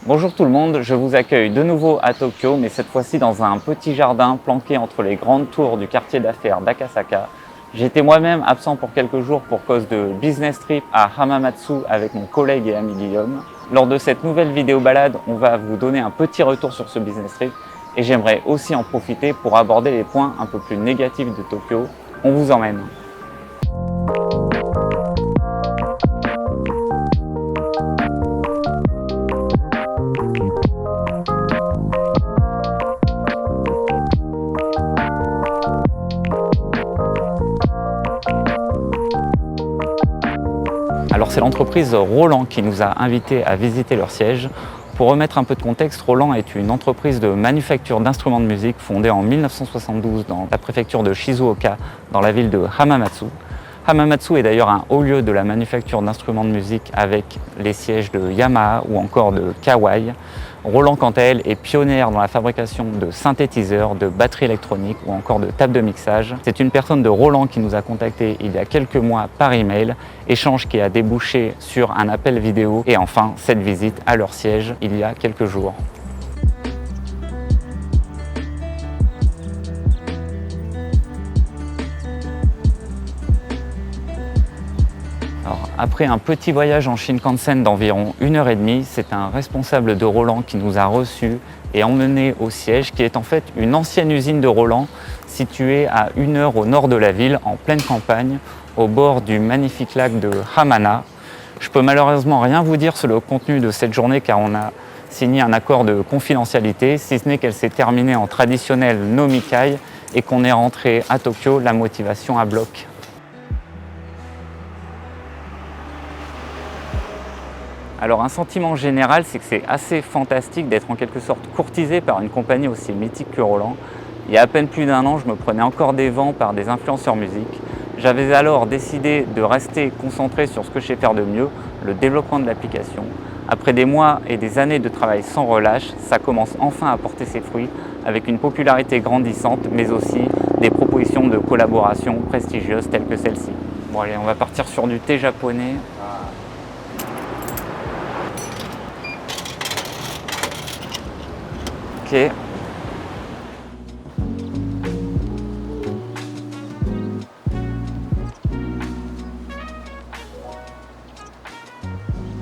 Bonjour tout le monde, je vous accueille de nouveau à Tokyo, mais cette fois-ci dans un petit jardin planqué entre les grandes tours du quartier d'affaires d'Akasaka. J'étais moi-même absent pour quelques jours pour cause de business trip à Hamamatsu avec mon collègue et ami Guillaume. Lors de cette nouvelle vidéo balade, on va vous donner un petit retour sur ce business trip et j'aimerais aussi en profiter pour aborder les points un peu plus négatifs de Tokyo. On vous emmène. Alors c'est l'entreprise Roland qui nous a invités à visiter leur siège. Pour remettre un peu de contexte, Roland est une entreprise de manufacture d'instruments de musique fondée en 1972 dans la préfecture de Shizuoka, dans la ville de Hamamatsu. Hamamatsu est d'ailleurs un haut lieu de la manufacture d'instruments de musique avec les sièges de Yamaha ou encore de Kawai. Roland, quant à elle, est pionnière dans la fabrication de synthétiseurs, de batteries électroniques ou encore de tables de mixage. C'est une personne de Roland qui nous a contactés il y a quelques mois par email, échange qui a débouché sur un appel vidéo et enfin cette visite à leur siège il y a quelques jours. Alors, après un petit voyage en Shinkansen d'environ 1h30, c'est un responsable de Roland qui nous a reçus et emmenés au siège, qui est en fait une ancienne usine de Roland située à 1 heure au nord de la ville, en pleine campagne, au bord du magnifique lac de Hamana. Je peux malheureusement rien vous dire sur le contenu de cette journée car on a signé un accord de confidentialité, si ce n'est qu'elle s'est terminée en traditionnel nomikai et qu'on est rentré à Tokyo, la motivation à bloc. Alors un sentiment général, c'est que c'est assez fantastique d'être en quelque sorte courtisé par une compagnie aussi mythique que Roland. Il y a à peine plus d'1 an, je me prenais encore des vents par des influenceurs musique. J'avais alors décidé de rester concentré sur ce que je sais faire de mieux, le développement de l'application. Après des mois et des années de travail sans relâche, ça commence enfin à porter ses fruits avec une popularité grandissante, mais aussi des propositions de collaboration prestigieuses telles que celle-ci. Bon allez, on va partir sur du thé japonais. Ok.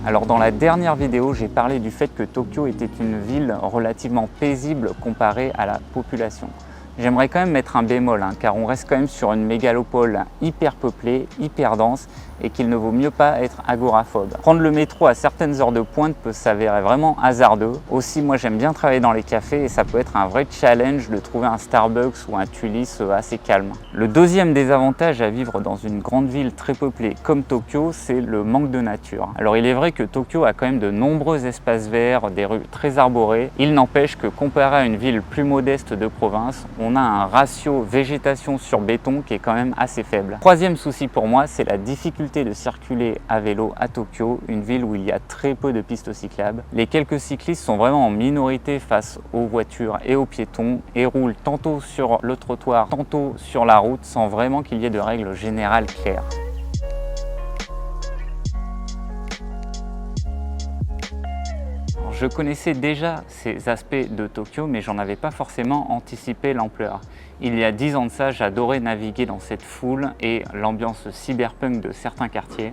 Alors dans la dernière vidéo, j'ai parlé du fait que Tokyo était une ville relativement paisible comparée à la population. J'aimerais quand même mettre un bémol, car on reste quand même sur une mégalopole hyper peuplée, hyper dense et qu'il ne vaut mieux pas être agoraphobe. Prendre le métro à certaines heures de pointe peut s'avérer vraiment hasardeux. Aussi, moi j'aime bien travailler dans les cafés et ça peut être un vrai challenge de trouver un Starbucks ou un Tullis assez calme. Le deuxième désavantage à vivre dans une grande ville très peuplée comme Tokyo, c'est le manque de nature. Alors il est vrai que Tokyo a quand même de nombreux espaces verts, des rues très arborées. Il n'empêche que comparé à une ville plus modeste de province, on a un ratio végétation sur béton qui est quand même assez faible. Troisième souci pour moi, c'est la difficulté de circuler à vélo à Tokyo, une ville où il y a très peu de pistes cyclables. Les quelques cyclistes sont vraiment en minorité face aux voitures et aux piétons et roulent tantôt sur le trottoir, tantôt sur la route sans vraiment qu'il y ait de règles générales claires. Je connaissais déjà ces aspects de Tokyo, mais j'en avais pas forcément anticipé l'ampleur. Il y a 10 ans de ça, j'adorais naviguer dans cette foule et l'ambiance cyberpunk de certains quartiers.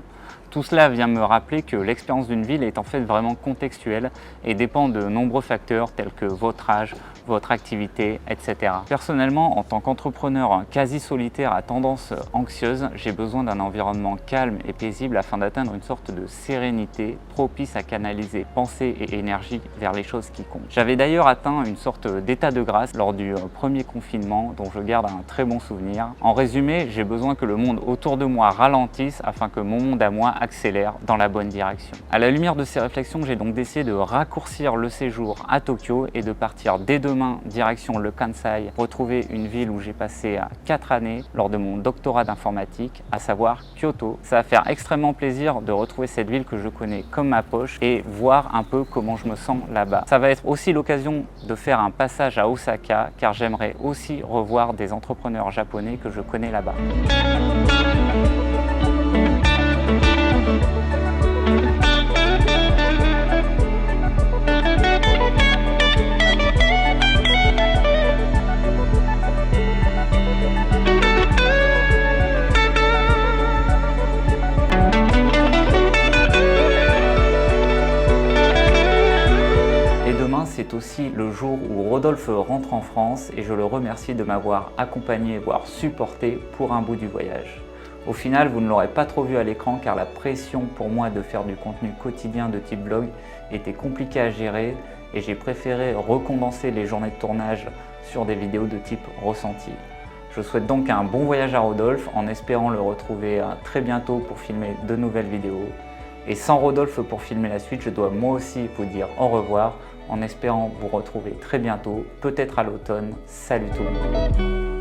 Tout cela vient me rappeler que l'expérience d'une ville est en fait vraiment contextuelle et dépend de nombreux facteurs tels que votre âge, votre activité, etc. Personnellement, en tant qu'entrepreneur quasi solitaire à tendance anxieuse, j'ai besoin d'un environnement calme et paisible afin d'atteindre une sorte de sérénité propice à canaliser pensée et énergie vers les choses qui comptent. J'avais d'ailleurs atteint une sorte d'état de grâce lors du premier confinement dont je garde un très bon souvenir. En résumé, j'ai besoin que le monde autour de moi ralentisse afin que mon monde à moi accélère dans la bonne direction. À la lumière de ces réflexions, j'ai donc décidé de raccourcir le séjour à Tokyo et de partir dès demain direction le Kansai, retrouver une ville où j'ai passé 4 années lors de mon doctorat d'informatique, à savoir Kyoto. Ça va faire extrêmement plaisir de retrouver cette ville que je connais comme ma poche et voir un peu comment je me sens là-bas. Ça va être aussi l'occasion de faire un passage à Osaka car j'aimerais aussi revoir des entrepreneurs japonais que je connais là-bas. c'est aussi le jour où Rodolphe rentre en France et je le remercie de m'avoir accompagné, voire supporté pour un bout du voyage. Au final, vous ne l'aurez pas trop vu à l'écran car la pression pour moi de faire du contenu quotidien de type vlog était compliquée à gérer et j'ai préféré recondenser les journées de tournage sur des vidéos de type ressenti. Je souhaite donc un bon voyage à Rodolphe en espérant le retrouver très bientôt pour filmer de nouvelles vidéos. Et sans Rodolphe pour filmer la suite, je dois moi aussi vous dire au revoir en espérant vous retrouver très bientôt, peut-être à l'automne. Salut tout le monde!